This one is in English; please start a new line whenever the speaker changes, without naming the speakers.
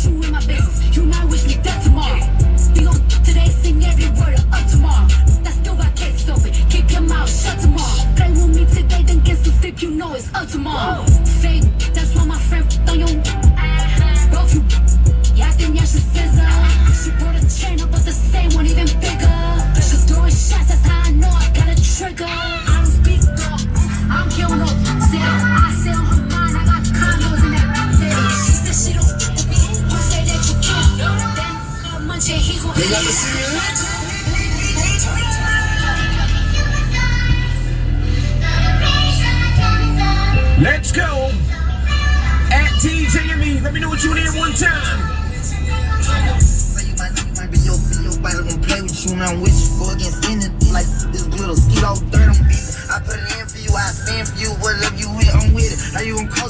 you in my business. You might wish me dead tomorrow. We gon' today, sing every word of tomorrow. That's still got cases open. Keep your mouth shut tomorrow. Play with me today, then get some sleep. You know it's up tomorrow. Fake, that's why my friend on you. Both you, yeah, I think yeah, she scissor. She brought a chain up, but the same one even bigger. She throwing shots, that's how I know I got a trigger. I don't speak dog, I don't care what no say. I say on her mind, I got condos in that. She said she don't fuck with me. Who say that you can't? Then munch and he gon'
They got to see it. Let's go. At DJ and me, let me know what you need one time.
Nobody gon' play with you, man. With you, go against anything like this glitter, skeet all dirt on beats. I put it in for you, I stand for you. Whatever you with, I'm with it. How you gon' call